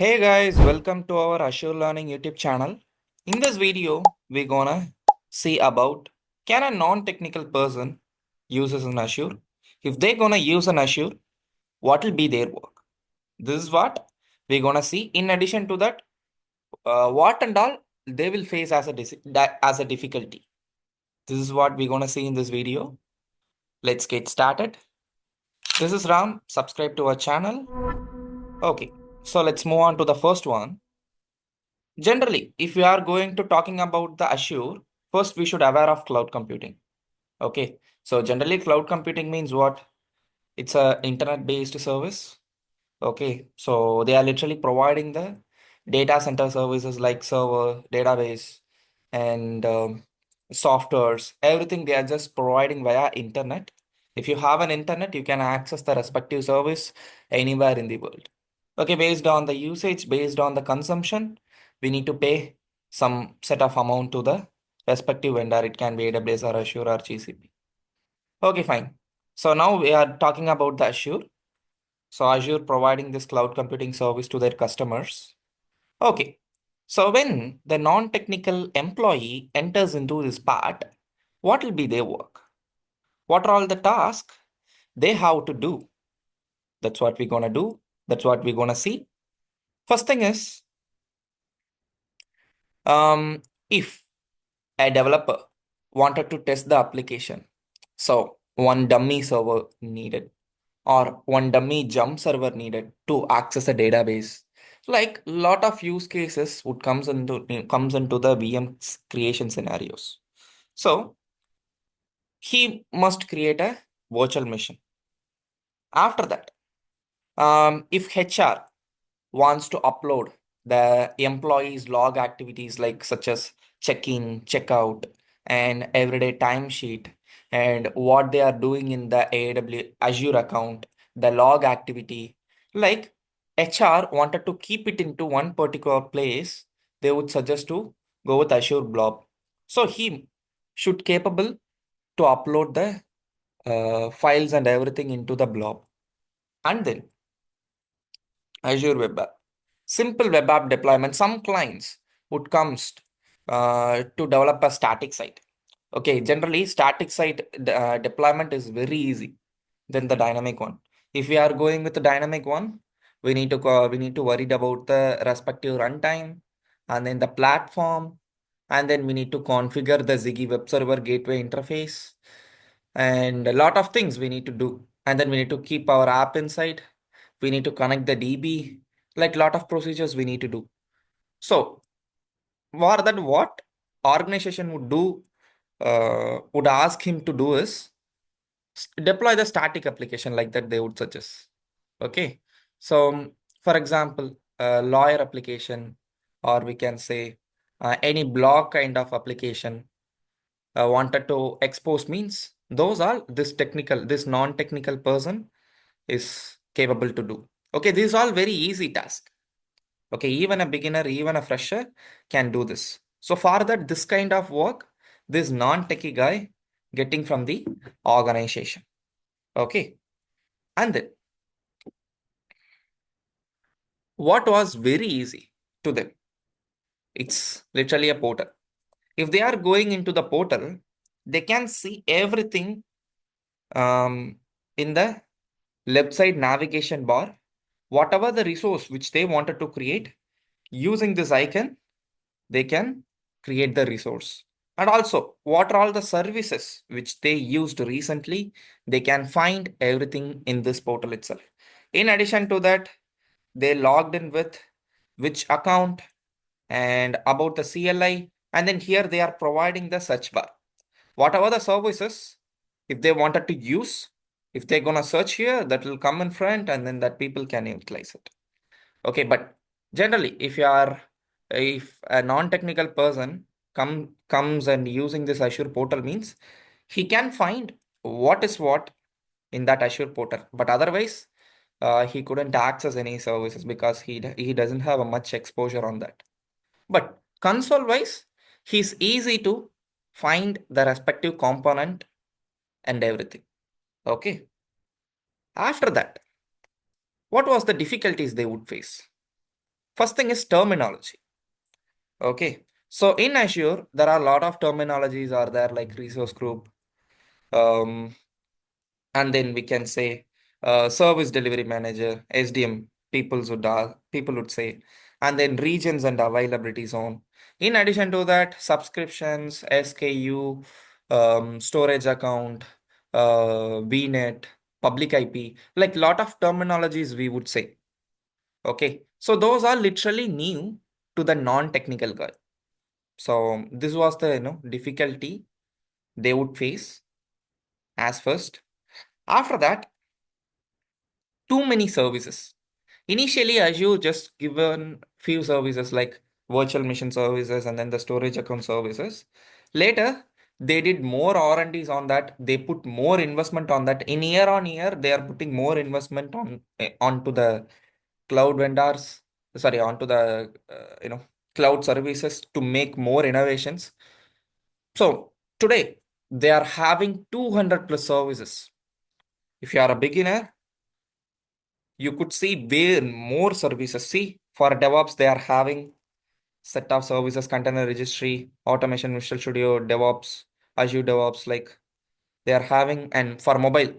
Hey guys, welcome to our Azure Learning YouTube channel. In this video, we're gonna see about can a non-technical person uses an Azure? If they're gonna use an Azure, what will be their work? This is what we're gonna see. In addition to that, what and all they will face as a difficulty. This is what we're gonna see in this video. Let's get started. This is Ram. Subscribe to our channel. Okay, so let's move on to the first one. Generally, if we are going to talking about the Azure, first we should aware of cloud computing. Okay, so generally cloud computing means what? It's a internet-based service. Okay, so they are literally providing the data center services like server, database, and softwares. Everything they are just providing via internet. If you have an internet, you can access the respective service anywhere in the world. Okay, based on the usage, based on the consumption, we need to pay some set of amount to the respective vendor. It can be AWS or Azure or GCP. Okay, fine. So now we are talking about the Azure. So Azure providing this cloud computing service to their customers. Okay. So when the non-technical employee enters into this part, what will be their work? What are all the tasks they have to do? That's what we're gonna do. That's what we're gonna see. First thing is, if a developer wanted to test the application, so one dummy server needed or one dummy jump server needed to access a database. Like lot of use cases would comes into the VM creation scenarios. So he must create a virtual machine. After that, if HR wants to upload the employees log activities like such as check-in, check-out, and everyday timesheet, and what they are doing in the AWS Azure account, the log activity. Like HR wanted to keep it into one particular place, they would suggest to go with Azure Blob. So he should capable to upload the files and everything into the blob. And then Azure Web App. Simple web app deployment. Some clients would to develop a static site. Okay, generally static site deployment is very easy than the dynamic one. If we are going with the dynamic one, we need to worry about the respective runtime and then the platform, and then we need to configure the Ziggy web server gateway interface and a lot of things we need to do. And then we need to keep our app inside. We need to connect the DB, like lot of procedures we need to do. So for that, what organization would do, would ask him to do is deploy the static application like that they would suggest. Okay. So for example, a lawyer application, or we can say any blog kind of application wanted to expose means those are this non-technical person is capable to do. Okay, these are all very easy task. Okay, even a beginner, even a fresher can do this. So for that, this kind of work, this non-techie guy getting from the organization. Okay, and then what was very easy to them? It's literally a portal. If they are going into the portal, they can see everything in the left side navigation bar, whatever the resource which they wanted to create, using this icon, they can create the resource. And also, what are all the services which they used recently, they can find everything in this portal itself. In addition to that, they logged in with which account and about the CLI, and then here they are providing the search bar. Whatever the services, if they wanted to use, if they're gonna search here, that will come in front and then that people can utilize it. Okay, but generally, if a non-technical person comes and using this Azure portal means he can find what is what in that Azure portal, but otherwise he couldn't access any services because he doesn't have a much exposure on that. But console wise, he's easy to find the respective component and everything. Okay. After that, what was the difficulties they would face? First thing is terminology. Okay. So in Azure, there are a lot of terminologies are there like resource group, um, and then we can say service delivery manager, SDM, people would say, and then regions and availability zone. In addition to that, subscriptions, SKU, storage account, VNet, public IP, like lot of terminologies we would say. Okay, so those are literally new to the non-technical guy. So this was the difficulty they would face as first. After that, too many services. Initially, Azure just given few services like virtual machine services and then the storage account services. Later, they did more R&Ds on that. They put more investment on that. In year on year, they are putting more investment onto the cloud vendors. Sorry, onto the cloud services to make more innovations. So today, they are having 200 plus services. If you are a beginner, you could see way more services. See, for DevOps, they are having set of services, container registry, automation, Visual Studio, DevOps, Azure DevOps, like they are having, and for mobile,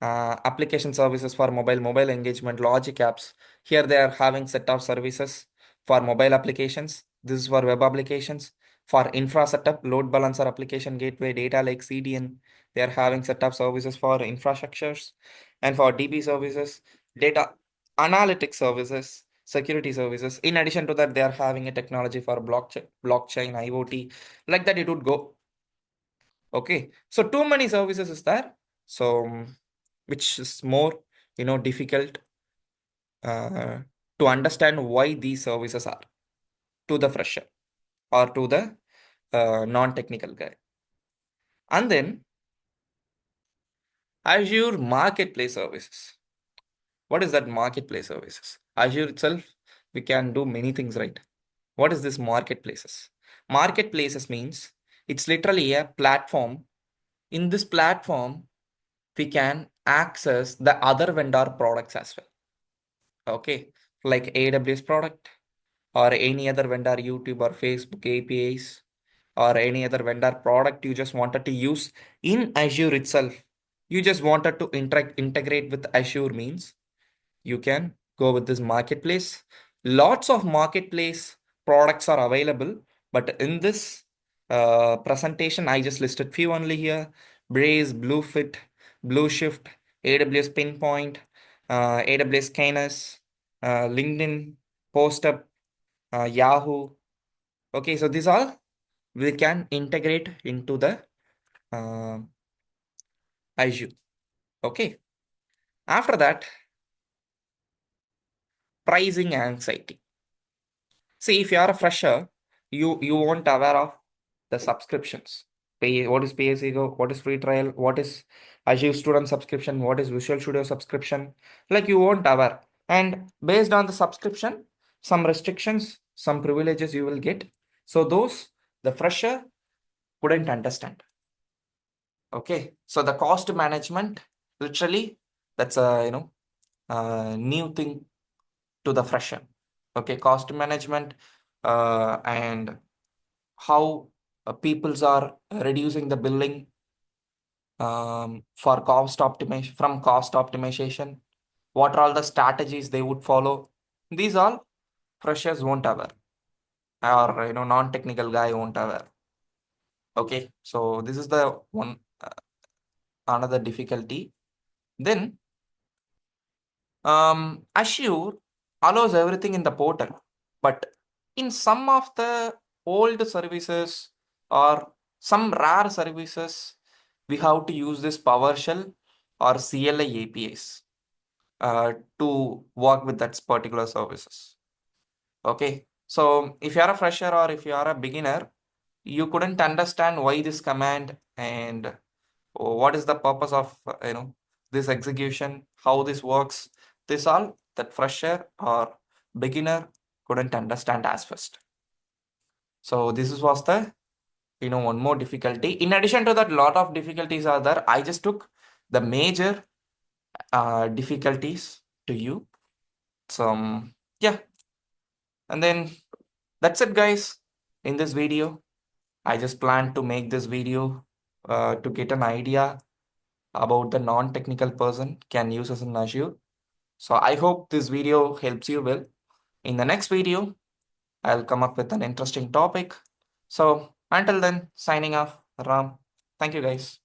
application services for mobile engagement, logic apps. Here they are having set of services for mobile applications. This is for web applications. For infra setup, load balancer, application gateway, data lake, CDN. They are having set of services for infrastructures, and for DB services, data analytics services, security services. In addition to that, they are having a technology for blockchain, IoT, like that it would go. Okay, so too many services is there. So which is more difficult uh, to understand why these services are to the fresher or to the non-technical guy. And then Azure Marketplace services. What is that marketplace services? Azure itself, we can do many things, right? What is this marketplaces? Marketplaces means it's literally a platform. In this platform, we can access the other vendor products as well. Okay, like AWS product or any other vendor, YouTube or Facebook APIs, or any other vendor product you just wanted to use in Azure itself. You just wanted to integrate with Azure means you can go with this marketplace. Lots of marketplace products are available, but in this presentation, I just listed few only here: Braze, Bluefit, Blueshift, AWS Pinpoint, AWS Canis, LinkedIn, PostUp, Yahoo. Okay, so these all we can integrate into the uh, Azure. Okay, after that, pricing anxiety. See, if you are a fresher, you won't aware of the subscriptions. Pay, what is pay as you go? What is free trial? What is Azure student subscription? What is Visual Studio subscription? Like you won't aware. And based on the subscription, some restrictions, some privileges you will get. So those the fresher couldn't understand. Okay, so the cost management, literally, that's a new thing to the fresher. Okay, cost management and how peoples are reducing the billing for cost optimization from cost optimization. What are all the strategies they would follow? These all freshers won't aware, or non-technical guy won't aware. Okay, so this is the one another difficulty. Then Azure allows everything in the portal, but in some of the old services or some rare services, we have to use this PowerShell or CLI APIs to work with that particular services. Okay, so if you are a fresher or if you are a beginner, you couldn't understand why this command and what is the purpose of this execution, how this works. This all that fresher or beginner couldn't understand as first. So was the one more difficulty. In addition to that, lot of difficulties are there. I just took the major difficulties to you. So yeah, And then that's it, guys. In this video, I just plan to make this video to get an idea about the non-technical person can use us in Azure. So I hope this video helps you well. In the next video, I'll come up with an interesting topic. So until then, signing off, Ram. Thank you, guys.